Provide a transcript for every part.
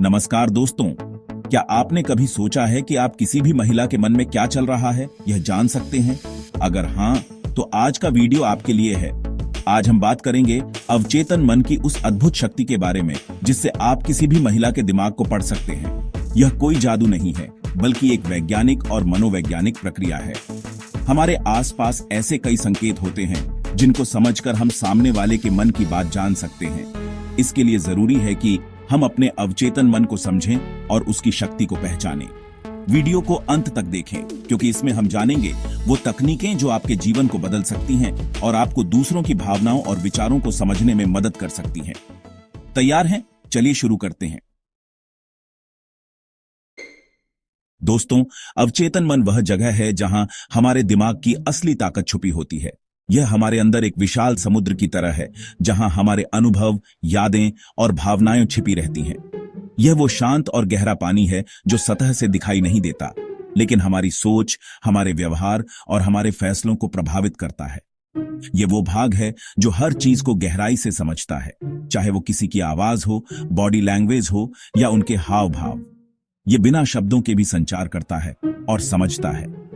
नमस्कार दोस्तों, क्या आपने कभी सोचा है कि आप किसी भी महिला के मन में क्या चल रहा है यह जान सकते हैं? अगर हाँ, तो आज का वीडियो आपके लिए है। आज हम बात करेंगे अवचेतन मन की उस अद्भुत शक्ति के बारे में जिससे आप किसी भी महिला के दिमाग को पढ़ सकते हैं। यह कोई जादू नहीं है, बल्कि एक वैज्ञानिक और मनोवैज्ञानिक प्रक्रिया है। हमारे आसपास ऐसे कई संकेत होते हैं जिनको समझकर हम सामने वाले के मन की बात जान सकते हैं। इसके लिए जरूरी है कि हम अपने अवचेतन मन को समझें और उसकी शक्ति को पहचानें। वीडियो को अंत तक देखें, क्योंकि इसमें हम जानेंगे वो तकनीकें जो आपके जीवन को बदल सकती हैं और आपको दूसरों की भावनाओं और विचारों को समझने में मदद कर सकती हैं। तैयार हैं? चलिए शुरू करते हैं। दोस्तों, अवचेतन मन वह जगह है जहां हमारे दिमाग की असली ताकत छुपी होती है। यह हमारे अंदर एक विशाल समुद्र की तरह है, जहां हमारे अनुभव, यादें और भावनाएं छिपी रहती हैं। यह वो शांत और गहरा पानी है जो सतह से दिखाई नहीं देता, लेकिन हमारी सोच, हमारे व्यवहार और हमारे फैसलों को प्रभावित करता है। यह वो भाग है जो हर चीज को गहराई से समझता है, चाहे वो किसी की आवाज हो, बॉडी लैंग्वेज हो या उनके हाव भाव। यह बिना शब्दों के भी संचार करता है और समझता है।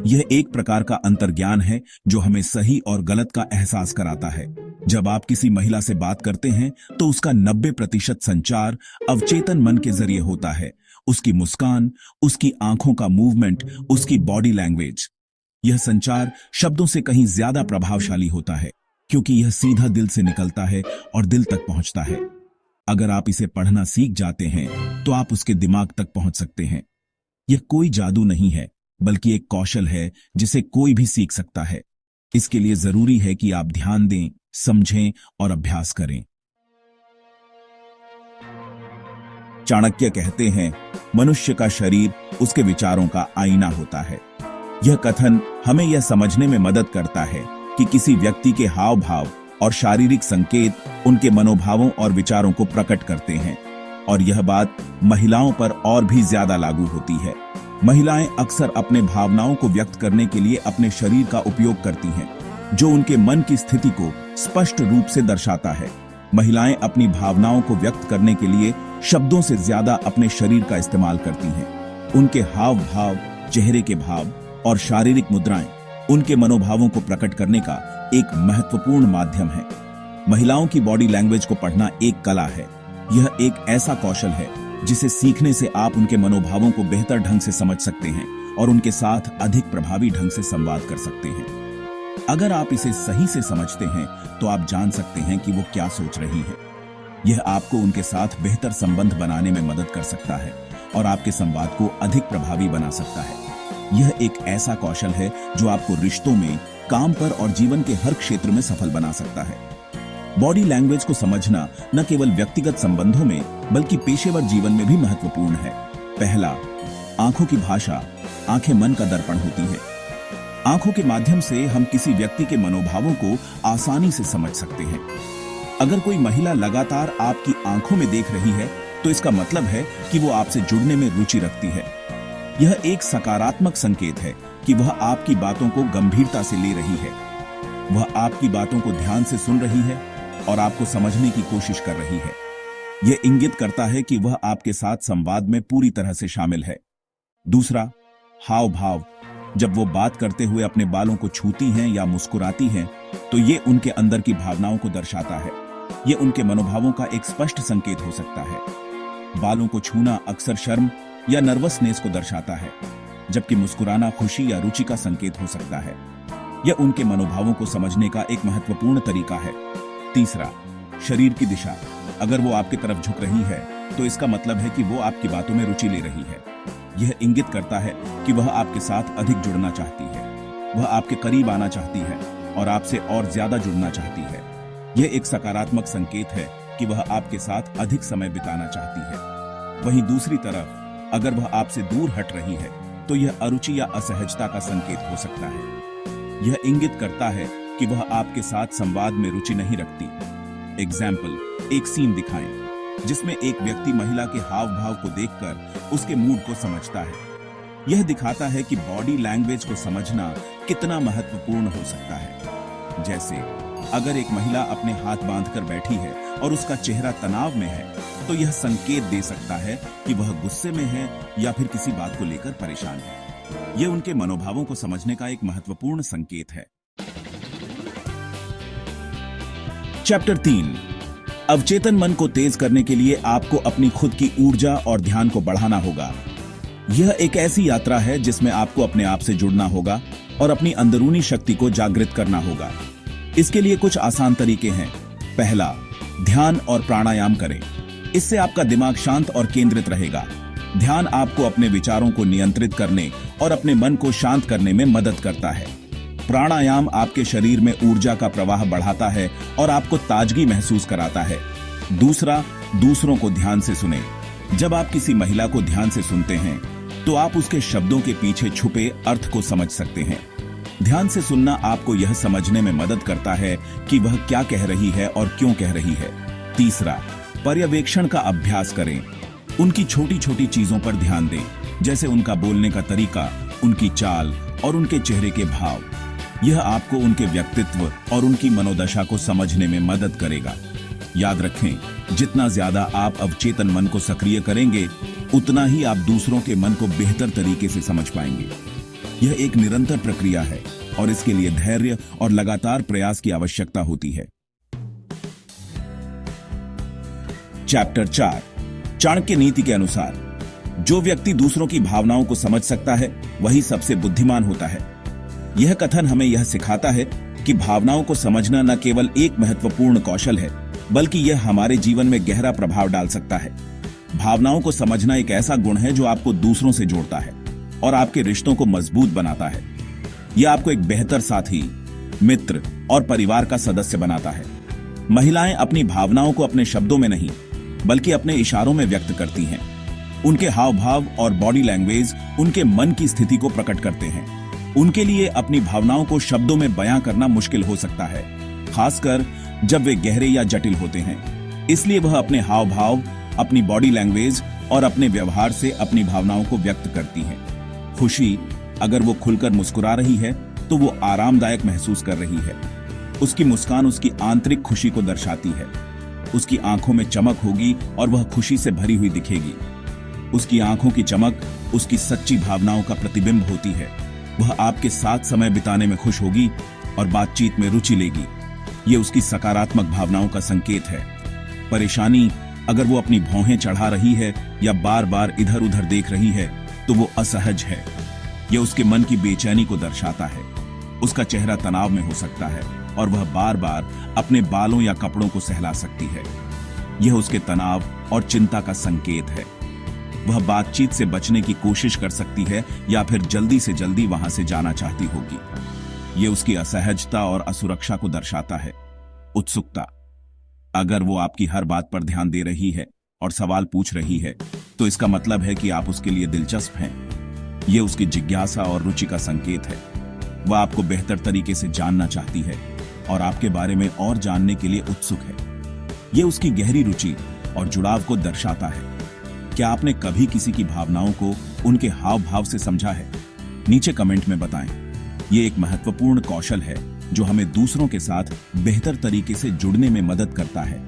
यह एक प्रकार का अंतर्ज्ञान है जो हमें सही और गलत का एहसास कराता है। जब आप किसी महिला से बात करते हैं तो उसका 90% संचार अवचेतन मन के जरिए होता है। उसकी मुस्कान, उसकी आंखों का मूवमेंट, उसकी बॉडी लैंग्वेज। यह संचार शब्दों से कहीं ज्यादा प्रभावशाली होता है, क्योंकि यह सीधा दिल से निकलता है और दिल तक पहुंचता है। अगर आप इसे पढ़ना सीख जाते हैं तो आप उसके दिमाग तक पहुंच सकते हैं। यह कोई जादू नहीं है, बल्कि एक कौशल है जिसे कोई भी सीख सकता है। इसके लिए जरूरी है कि आप ध्यान दें, समझें और अभ्यास करें। चाणक्य कहते हैं, मनुष्य का शरीर उसके विचारों का आईना होता है। यह कथन हमें यह समझने में मदद करता है कि किसी व्यक्ति के हाव भाव और शारीरिक संकेत उनके मनोभावों और विचारों को प्रकट करते हैं। और यह बात महिलाओं पर और भी ज्यादा लागू होती है। महिलाएं अक्सर अपने भावनाओं को व्यक्त करने के लिए अपने शरीर का उपयोग करती हैं, जो उनके मन की स्थिति को स्पष्ट रूप से दर्शाता है। महिलाएं अपनी भावनाओं को व्यक्त करने के लिए शब्दों से ज्यादा अपने शरीर का इस्तेमाल करती हैं। उनके हाव भाव, चेहरे के भाव और शारीरिक मुद्राएं उनके मनोभावों को प्रकट करने का एक महत्वपूर्ण माध्यम है। महिलाओं की बॉडी लैंग्वेज को पढ़ना एक कला है। यह एक ऐसा कौशल है जिसे सीखने से आप उनके मनोभावों को बेहतर ढंग से समझ सकते हैं और उनके साथ अधिक प्रभावी ढंग से संवाद कर सकते हैं। अगर आप इसे सही से समझते हैं तो आप जान सकते हैं कि वो क्या सोच रही है। यह आपको उनके साथ बेहतर संबंध बनाने में मदद कर सकता है और आपके संवाद को अधिक प्रभावी बना सकता है। यह एक ऐसा कौशल है जो आपको रिश्तों में, काम पर और जीवन के हर क्षेत्र में सफल बना सकता है। बॉडी लैंग्वेज को समझना न केवल व्यक्तिगत संबंधों में बल्कि पेशेवर जीवन में भी महत्वपूर्ण है। पहला, आंखों की भाषा। आंखें मन का दर्पण होती है। आंखों के माध्यम से हम किसी व्यक्ति के मनोभावों को आसानी से समझ सकते हैं। अगर कोई महिला लगातार आपकी आंखों में देख रही है तो इसका मतलब है कि वो आपसे जुड़ने में रुचि रखती है। यह एक सकारात्मक संकेत है कि वह आपकी बातों को गंभीरता से ले रही है। वह आपकी बातों को ध्यान से सुन रही है और आपको समझने की कोशिश कर रही है। यह इंगित करता है कि वह आपके साथ संवाद में पूरी तरह से शामिल है। दूसरा, हाव भाव। जब वो बात करते हुए अपने बालों को छूती हैं या मुस्कुराती हैं, तो ये उनके अंदर की भावनाओं को दर्शाता है। ये उनके मनोभावों का एक स्पष्ट संकेत हो सकता है। बालों को छूना अक्सर शर्म या नर्वसनेस को दर्शाता है, जबकि मुस्कुराना खुशी या रुचि का संकेत हो सकता है। यह उनके मनोभावों को समझने का एक महत्वपूर्ण तरीका है। तीसरा, शरीर की दिशा। अगर वो आपकी तरफ झुक रही है तो इसका मतलब है कि वो आपकी बातों में रुचि ले रही है। यह इंगित करता है कि वह आपके साथ अधिक जुड़ना चाहती है। वह आपके करीब आना चाहती है और आपसे और ज्यादा जुड़ना चाहती है। यह एक सकारात्मक संकेत है कि वह आपके साथ अधिक समय बिताना चाहती है। वहीं दूसरी तरफ, अगर वह आपसे दूर हट रही है तो यह अरुचि या असहजता का संकेत हो सकता है। यह इंगित करता है कि वह आपके साथ संवाद में रुचि नहीं रखती। एग्जाम्पल, एक सीन दिखाएं जिसमें एक व्यक्ति महिला के हाव भाव को देखकर उसके मूड को समझता है। यह दिखाता है कि बॉडी लैंग्वेज को समझना कितना महत्वपूर्ण हो सकता है। जैसे, अगर एक महिला अपने हाथ बांधकर बैठी है और उसका चेहरा तनाव में है, तो यह संकेत दे सकता है कि वह गुस्से में है या फिर किसी बात को लेकर परेशान है। यह उनके मनोभावों को समझने का एक महत्वपूर्ण संकेत है। चैप्टर 3। अवचेतन मन को तेज करने के लिए आपको अपनी खुद की ऊर्जा और ध्यान को बढ़ाना होगा। यह एक ऐसी यात्रा है जिसमें आपको अपने आप से जुड़ना होगा और अपनी अंदरूनी शक्ति को जागृत करना होगा। इसके लिए कुछ आसान तरीके हैं। पहला, ध्यान और प्राणायाम करें। इससे आपका दिमाग शांत और केंद्रित रहेगा। ध्यान आपको अपने विचारों को नियंत्रित करने और अपने मन को शांत करने में मदद करता है। प्राणायाम आपके शरीर में ऊर्जा का प्रवाह बढ़ाता है और आपको ताजगी महसूस कराता है। दूसरा, दूसरों को ध्यान से सुनें। जब आप किसी महिला को ध्यान से सुनते हैं तो आप उसके शब्दों के पीछे छुपे अर्थ को समझ सकते हैं। ध्यान से सुनना आपको यह समझने में मदद करता है कि वह क्या कह रही है और क्यों कह रही है। तीसरा, पर्यवेक्षण का अभ्यास करें। उनकी छोटी छोटी चीजों पर ध्यान दें, जैसे उनका बोलने का तरीका, उनकी चाल और उनके चेहरे के भाव। यह आपको उनके व्यक्तित्व और उनकी मनोदशा को समझने में मदद करेगा। याद रखें, जितना ज्यादा आप अवचेतन मन को सक्रिय करेंगे, उतना ही आप दूसरों के मन को बेहतर तरीके से समझ पाएंगे। यह एक निरंतर प्रक्रिया है और इसके लिए धैर्य और लगातार प्रयास की आवश्यकता होती है। चैप्टर 4। चाणक्य नीति के अनुसार जो व्यक्ति दूसरों की भावनाओं को समझ सकता है वही सबसे बुद्धिमान होता है। यह कथन हमें यह सिखाता है कि भावनाओं को समझना न केवल एक महत्वपूर्ण कौशल है, बल्कि यह हमारे जीवन में गहरा प्रभाव डाल सकता है। भावनाओं को समझना एक ऐसा गुण है जो आपको दूसरों से जोड़ता है और आपके रिश्तों को मजबूत बनाता है। यह आपको एक बेहतर साथी, मित्र और परिवार का सदस्य बनाता है। महिलाएं अपनी भावनाओं को अपने शब्दों में नहीं, बल्कि अपने इशारों में व्यक्त करती हैं। उनके हाव भाव और बॉडी लैंग्वेज उनके मन की स्थिति को प्रकट करते हैं। उनके लिए अपनी भावनाओं को शब्दों में बयां करना मुश्किल हो सकता है, खासकर जब वे गहरे या जटिल होते हैं। इसलिए वह अपने हाव भाव, अपनी बॉडी लैंग्वेज और अपने व्यवहार से अपनी भावनाओं को व्यक्त करती हैं। खुशी, अगर वो खुलकर मुस्कुरा रही है तो वो आरामदायक महसूस कर रही है। उसकी मुस्कान उसकी आंतरिक खुशी को दर्शाती है। उसकी आंखों में चमक होगी और वह खुशी से भरी हुई दिखेगी। उसकी आंखों की चमक उसकी सच्ची भावनाओं का प्रतिबिंब होती है। वह आपके साथ समय बिताने में खुश होगी और बातचीत में रुचि लेगी। ये उसकी सकारात्मक भावनाओं का संकेत है। परेशानी, अगर वो अपनी भौहें चढ़ा रही है या बार बार इधर उधर देख रही है तो वो असहज है। यह उसके मन की बेचैनी को दर्शाता है। उसका चेहरा तनाव में हो सकता है और वह बार बार अपने बालों या कपड़ों को सहला सकती है। यह उसके तनाव और चिंता का संकेत है। वह बातचीत से बचने की कोशिश कर सकती है या फिर जल्दी से जल्दी वहां से जाना चाहती होगी। यह उसकी असहजता और असुरक्षा को दर्शाता है। उत्सुकता, अगर वो आपकी हर बात पर ध्यान दे रही है और सवाल पूछ रही है तो इसका मतलब है कि आप उसके लिए दिलचस्प हैं। यह उसकी जिज्ञासा और रुचि का संकेत है। वह आपको बेहतर तरीके से जानना चाहती है और आपके बारे में और जानने के लिए उत्सुक है। यह उसकी गहरी रुचि और जुड़ाव को दर्शाता है। क्या आपने कभी किसी की भावनाओं को उनके हाव भाव से समझा है? नीचे कमेंट में बताएं। यह एक महत्वपूर्ण कौशल है जो हमें दूसरों के साथ बेहतर तरीके से जुड़ने में मदद करता है।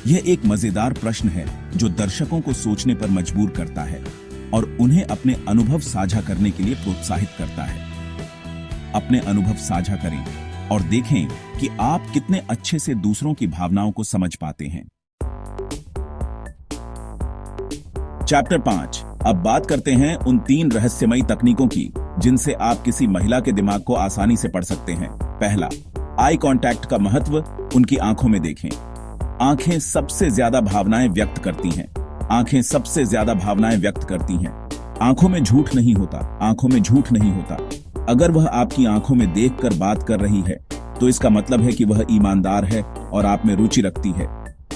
यह एक मजेदार प्रश्न है जो दर्शकों को सोचने पर मजबूर करता है और उन्हें अपने अनुभव साझा करने के लिए प्रोत्साहित करता है। अपने अनुभव साझा करें और देखें कि आप कितने अच्छे से दूसरों की भावनाओं को समझ पाते हैं। चैप्टर 5। अब बात करते हैं उन 3 रहस्यमयी तकनीकों की जिनसे आप किसी महिला के दिमाग को आसानी से पढ़ सकते हैं। पहला, आई कांटेक्ट का महत्व। उनकी आंखों में देखें। आंखें सबसे ज्यादा भावनाएं व्यक्त करती हैं। आंखें सबसे ज्यादा भावनाएं व्यक्त करती हैं। आंखों में झूठ नहीं होता। आंखों में झूठ नहीं होता। अगर वह आपकी आंखों में देखकर बात कर रही है तो इसका मतलब है कि वह ईमानदार है और आप में रुचि रखती है।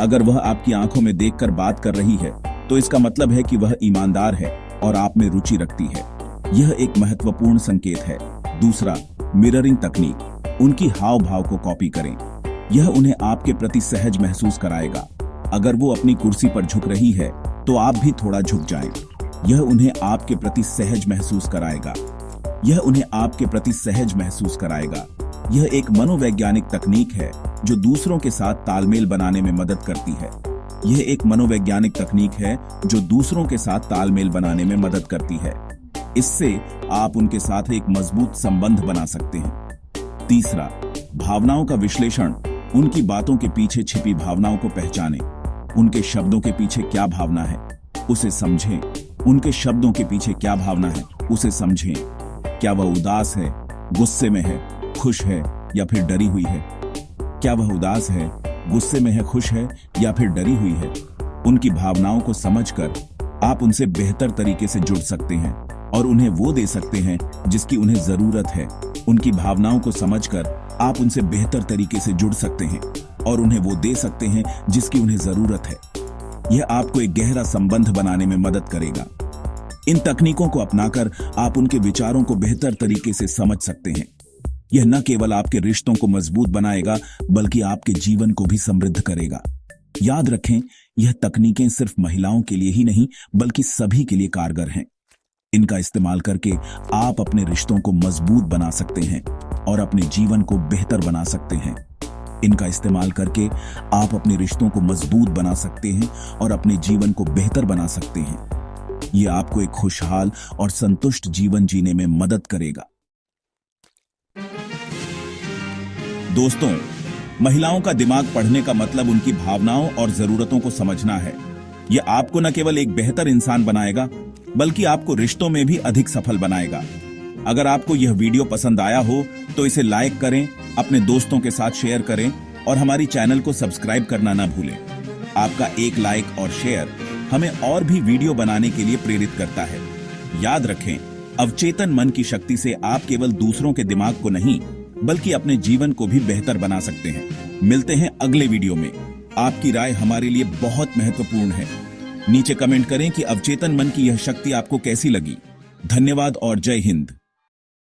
अगर वह आपकी आंखों में देखकर बात कर रही है तो इसका मतलब है कि वह ईमानदार है और आप में रुचि रखती है। यह एक महत्वपूर्ण संकेत है। दूसरा, मिररिंग तकनीक। उनकी हाव भाव को कॉपी करें। यह उन्हें आपके प्रति सहज महसूस कराएगा। अगर वो अपनी कुर्सी पर झुक रही है तो आप भी थोड़ा झुक जाएं। यह उन्हें आपके प्रति सहज महसूस कराएगा। यह उन्हें आपके प्रति सहज महसूस कराएगा। यह एक मनोवैज्ञानिक तकनीक है जो दूसरों के साथ तालमेल बनाने में मदद करती है। यह एक मनोवैज्ञानिक तकनीक है जो दूसरों के साथ तालमेल बनाने में मदद करती है। इससे आप उनके साथ एक मजबूत संबंध बना सकते हैं। तीसरा, भावनाओं का विश्लेषण। उनकी बातों के पीछे छिपी भावनाओं को पहचानें। उनके शब्दों के पीछे क्या भावना है, उसे समझें। उनके शब्दों के पीछे क्या भावना है, उसे समझें। क्या वह उदास है, गुस्से में है, खुश है या फिर डरी हुई है? क्या वह उदास है, गुस्से में है, खुश है या फिर डरी हुई है? उनकी भावनाओं को समझकर आप उनसे बेहतर तरीके से जुड़ सकते हैं और उन्हें वो दे सकते हैं जिसकी उन्हें जरूरत है। उनकी भावनाओं को समझकर आप उनसे बेहतर तरीके से जुड़ सकते हैं और उन्हें वो दे सकते हैं जिसकी उन्हें जरूरत है। यह आपको एक गहरा संबंध बनाने में मदद करेगा। इन तकनीकों को अपनाकर आप उनके विचारों को बेहतर तरीके से समझ सकते हैं। यह न केवल आपके रिश्तों को मजबूत बनाएगा बल्कि आपके जीवन को भी समृद्ध करेगा। याद रखें, यह तकनीकें सिर्फ महिलाओं के लिए ही नहीं बल्कि सभी के लिए कारगर हैं। इनका इस्तेमाल करके आप अपने रिश्तों को मजबूत बना सकते हैं और अपने जीवन को बेहतर बना सकते हैं। इनका इस्तेमाल करके आप अपने रिश्तों को मजबूत बना सकते हैं और अपने जीवन को बेहतर बना सकते हैं। यह आपको एक खुशहाल और संतुष्ट जीवन जीने में मदद करेगा। दोस्तों, महिलाओं का दिमाग पढ़ने का मतलब उनकी भावनाओं और जरूरतों को समझना है। यह आपको न केवल एक बेहतर इंसान बनाएगा बल्कि आपको रिश्तों में भी अधिक सफल बनाएगा। अगर आपको यह वीडियो पसंद आया हो तो इसे लाइक करें, अपने दोस्तों के साथ शेयर करें और हमारी चैनल को सब्सक्राइब करना न भूलें। आपका एक लाइक और शेयर हमें और भी वीडियो बनाने के लिए प्रेरित करता है। याद रखें, अवचेतन मन की शक्ति से आप केवल दूसरों के दिमाग को नहीं बल्कि अपने जीवन को भी बेहतर बना सकते हैं। मिलते हैं अगले वीडियो में। आपकी राय हमारे लिए बहुत महत्वपूर्ण है। नीचे कमेंट करें कि अवचेतन मन की यह शक्ति आपको कैसी लगी। धन्यवाद और जय हिंद।